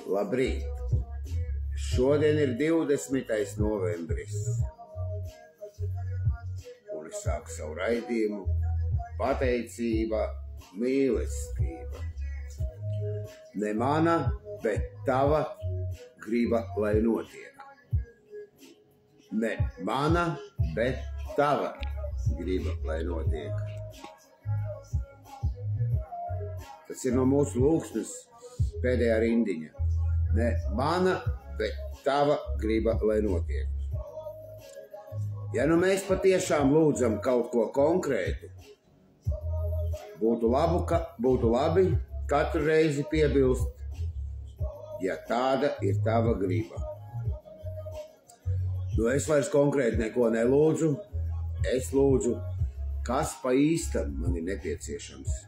Labrīt! Šodien ir 20. novembris. Un es sāku savu raidījumu pateicība, mīlestība. Ne mana, bet tava griba, lai notiek. Ne mana, bet tava griba, lai notiek. Tas ir no mūsu lūgsmes pēdējā rindiņa. Ne mana, bet tava griba, lai notiek. Ja nu mēs patiešām lūdzam kaut ko konkrētu, būtu labi katru reizi piebilst, ja tāda ir tava griba. Nu es vairs konkrēti neko nelūdzu, es lūdzu, kas pa īstam man ir nepieciešams.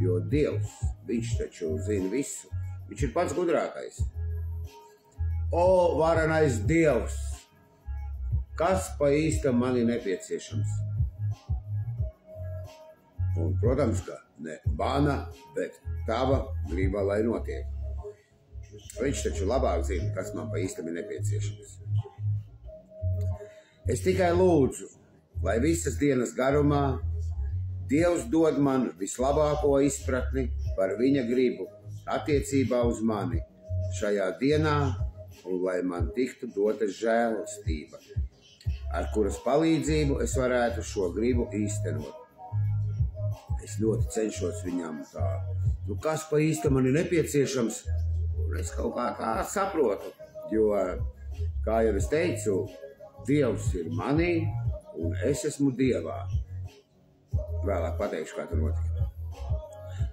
Jo Dievs, viņš taču zina visu, viņš ir pats gudrākais. O, varenais Dievs, kas pa īstam man ir nepieciešams? Un, protams, ka ne mana, bet tava griba, lai notiek. Viņš taču labāk zina, kas man pa īstam ir nepieciešams. Es tikai lūdzu, lai visas dienas garumā Dievs dod man vislabāko izpratni par viņa gribu attiecībā uz mani šajā dienā, un lai man tiktu dota žēlastība, ar kuras palīdzību es varētu šo gribu īstenot. Es ļoti cenšos viņam tā, kas pa īstam man ir nepieciešams, un es kaut kā tā saprotu, jo, kā jau es teicu, Dievs ir manī, un es esmu Dievā. Vēlāk pateikšu, kā tur notika.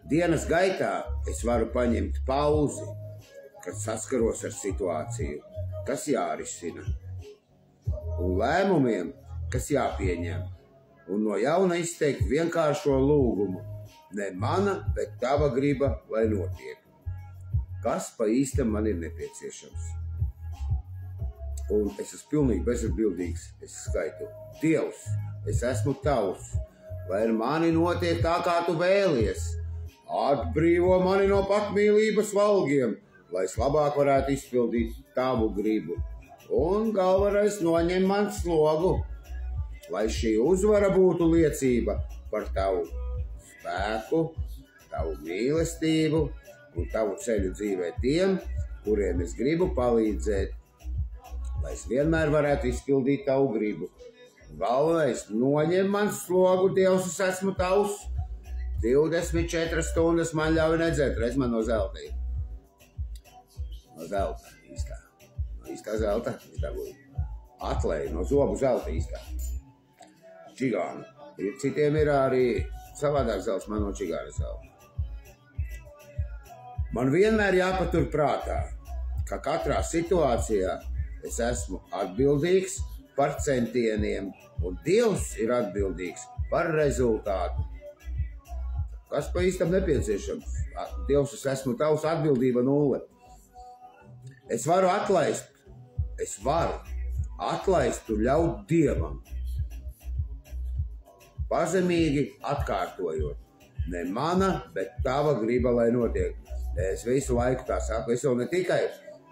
Dienas gaitā es varu paņemt pauzi, kad saskaros ar situāciju, kas jārisina, un lēmumiem, kas jāpieņem, un no jauna izteikt vienkāršo lūgumu. Ne mana, bet tava griba, lai notiek. Kas pa īstam man ir nepieciešams? Un es esmu pilnīgi bezatbildīgs, es skaitu. Dievs, es esmu tavs, lai ar mani notiek tā, kā tu vēlies. Atbrīvo mani no patmīlības valgiem, lai es labāk varētu izpildīt tavu gribu. Un galvenais noņem man slogu, lai šī uzvara būtu liecība par tavu spēku, tavu mīlestību un tavu ceļu dzīvē tiem, kuriem es gribu palīdzēt, lai es vienmēr varētu izpildīt tavu gribu. Galvenais, noņem man slogu, Dievs, es esmu tavs. 24 stundas man ļauj nedzert, reiz man no zelta ir. No zelta, īstā. No īstā zelta, atlēja, no zobu zelta īstā. Čigāna. Citiem ir arī savādāk zelts, man no čigāna zelta. Man vienmēr jāpatur prātā, ka katrā situācijā es esmu atbildīgs par centieniem, un Dievs ir atbildīgs par rezultātu. Kas pa īstam nepieciešams? Dievs, es esmu tavs, atbildība 0. Es varu atlaist un ļaut Dievam. Pazemīgi atkārtojot. Ne mana, bet tava griba, lai notiek. Es visu laiku tā saku, es jau ne tikai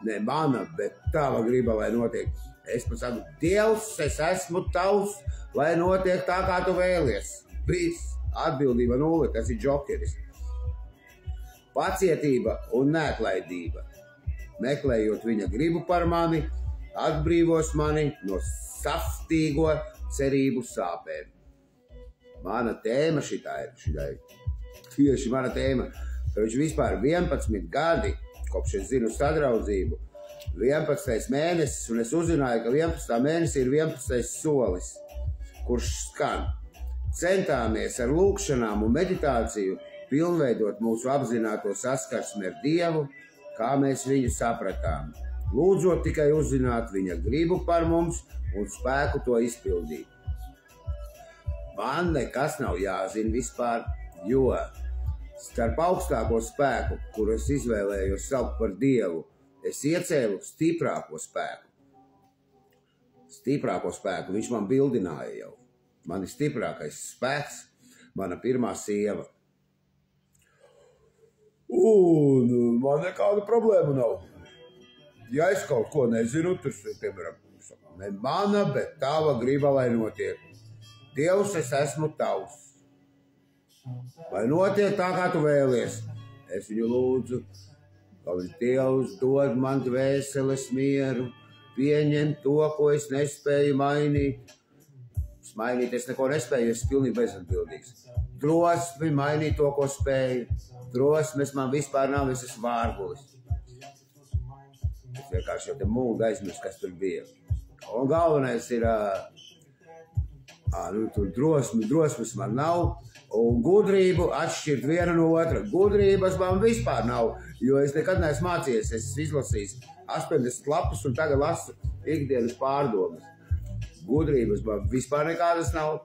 ne mana, bet tava griba, lai notiek. Es pat saku, Dievs, es esmu tavs, lai notiek tā, kā tu vēlies. Viss, atbildība 0, tas ir džokeris. Pacietība un neatlaidība. Meklējot viņa gribu par mani, atbrīvos mani no saftīgo cerību sāpēm. Mana tēma šitā ir. Tieši mana tēma. Viņš vispār 11 gadi, kopš es zinu sadraudzību, 11. mēnesis, un es uzzināju, ka 11. mēnesī ir 11. solis, kurš skan. Centāmies ar lūkšanām un meditāciju pilnveidot mūsu apzināto saskarsmi ar Dievu, kā mēs viņu sapratām. Lūdzot tikai uzzināt viņa gribu par mums un spēku to izpildīt. Man nekas nav jāzina vispār, jo starp augstāko spēku, kuru es izvēlējos saukt par Dievu, es iecēlu stiprāko spēku. Stiprāko spēku, viņš man bildināja jau. Man ir stiprākais spēks, mana pirmā sieva. Un man nekāda problēma nav. Ja es kaut ko nezinu, tas, piemēram, ne mana, bet tava griba, lai notiek. Dievs, es esmu tavs. Lai notiek tā, kā tu vēlies. Es viņu lūdzu, ka Dievs dod man dvēseles mieru, pieņem to, ko es nespēju mainīt. Mainīt es neko nespēju, es pilnīgi bezatbildīgs. Drosmi mainīt to, ko spēju. Drosmes man vispār nav, es esmu vārgulis. Es vienkārši jau te mūdu aizmirst, kas tur bija. Un galvenais ir, tur drosmes man nav, un gudrību atšķirt vienu no otra. Gudrības man vispār nav, jo es nekad neesmu mācījies, es izlasījis 80 lapus un tagad lasu ikdienas pārdomas. Gudrības man vispār nekādas nav,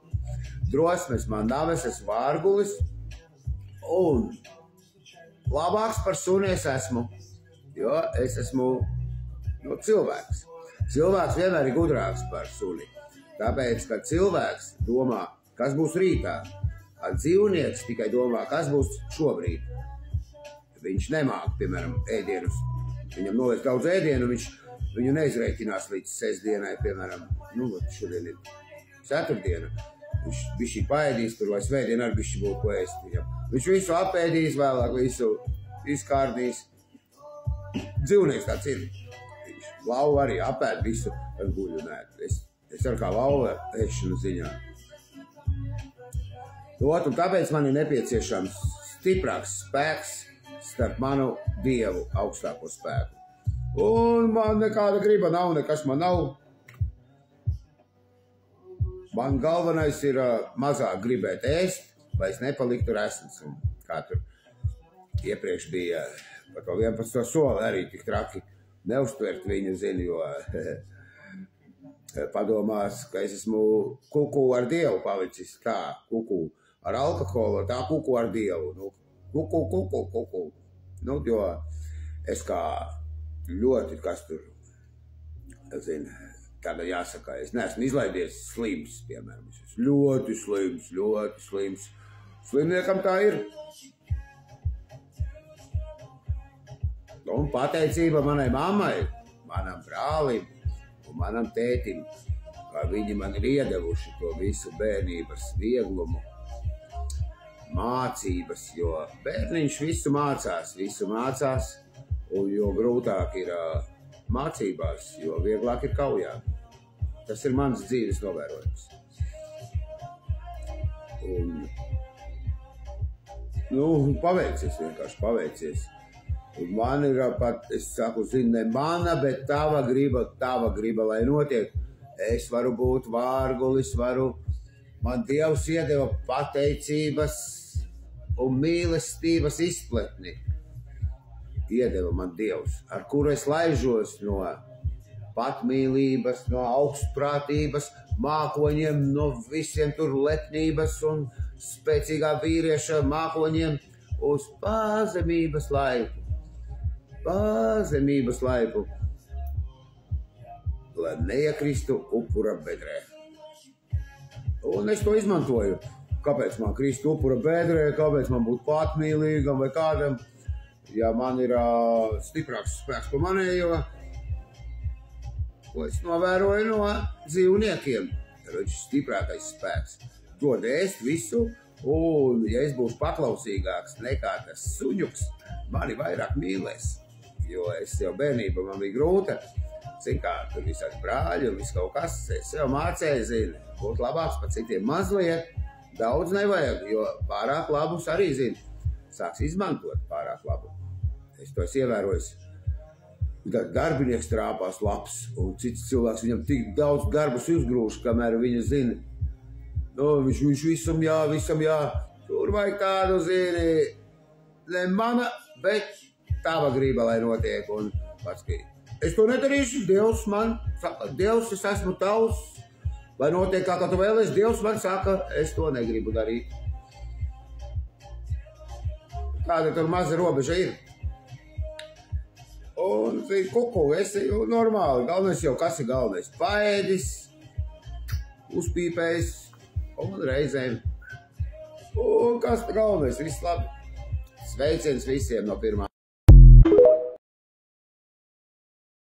drosmes man nav, es esmu vārgulis, un labāks par suni es esmu, jo es esmu cilvēks. Cilvēks vienmēr ir gudrāks par suni, tāpēc, ka cilvēks domā, kas būs rītā, a dzīvnieks tikai domā, kas būs šobrīd. Viņš nemāk, piemēram, ēdienus. Viņam noliec daudz ēdienu, viņš viņu neizreikinās līdz sestdienai, piemēram, šodien ir ceturtdiena. Viņš bišķi paēdīs, tur vai svētdien arī bišķi būtu ko ēst viņam. Viņš visu apēdīs, vēlāk visu izkārdīs. Dzīvnieks tāds ir. Viņš lauva arī apēd visu, ar guļu nēt. Es ar kā lauva ēšanu ziņā. Un tāpēc man ir nepieciešams stiprāks spēks starp manu Dievu augstāko spēku. Un man nekāda griba nav, nekas man nav. Man galvenais ir mazāk gribēt ēst, lai es nepaliktu resns. Un kā tur iepriekš bija par to 11. soli arī tik traki neuztvert viņu, zinu, jo padomās, ka es esmu kuku ar Dievu palicis tā, kuku ar alkoholu, tā kuku ar Dievu. Kuku. Jo es kā ļoti, kas tur, zinu, tāda jāsaka, es neesmu izlaidies slims, piemēram. Es esmu ļoti slims. Slimniekam tā ir. Un pateicība manai mammai, manam brālim un manam tētim, kā viņi man ir iedevuši to visu bērnības vieglumu, mācības, jo bērniņš visu mācās, un jo grūtāk ir mācībās, jo vieglāk ir kaujā. Tas ir mans dzīves novērojums. Un vienkārši paveicies. Un man ir pat, es saku, zinu, ne mana, bet tava griba, lai notiek. Es varu būt vārgulis, man Dievs iedeva pateicības un mīlestības izpletni. Iedeva man Dievs, ar kuru es laižos no patmīlības, no augstprātības, mākoņiem, no visiem tur lepnības un spēcīgā vīrieša mākoņiem uz pazemības laipu, lai neiekristu upura bedrē. Un es to izmantoju. Kāpēc man krist upura bedrē, kāpēc man būt patmīlīgam vai kādam, ja man ir stiprāks spēks par manējo, ko es novēroju no dzīvniekiem. Viņš stiprākais spēks. Dod ēst visu, un ja es būšu paklausīgāks nekā tas suņuks, mani vairāk mīlēs. Jo es jau bērnībā man bija grūta. Cik kā tur visādi brāļi un viss kaut kas. Es jau mācēju, zinu, būt labāks par citiem mazliet. Daudz nevajag, jo pārāk labus arī, zinu, sāks izmantot pārāk labu. Es to esmu ievērojis. Darbinieks trāpās labs, un cits cilvēks viņam tik daudz darbus uzgrūž, kamēr viņa zina. Viņš visam jā. Tur vajag tādu, zini, ne mana, bet tava griba, lai notiek. Un pats, es to nedarīšu, Dievs man saka, Dievs, es esmu tavs, lai notiek kā tu vēlies, Dievs man saka, es to negribu darīt. Tāda tur maza robeža ir. Un, kuku, es normāli, galvenais jau kas ir galvenais? Paēdis, uzpīpējis, un reizēm. Un kas galvenais? Viss labi. Sveiciens visiem no 1.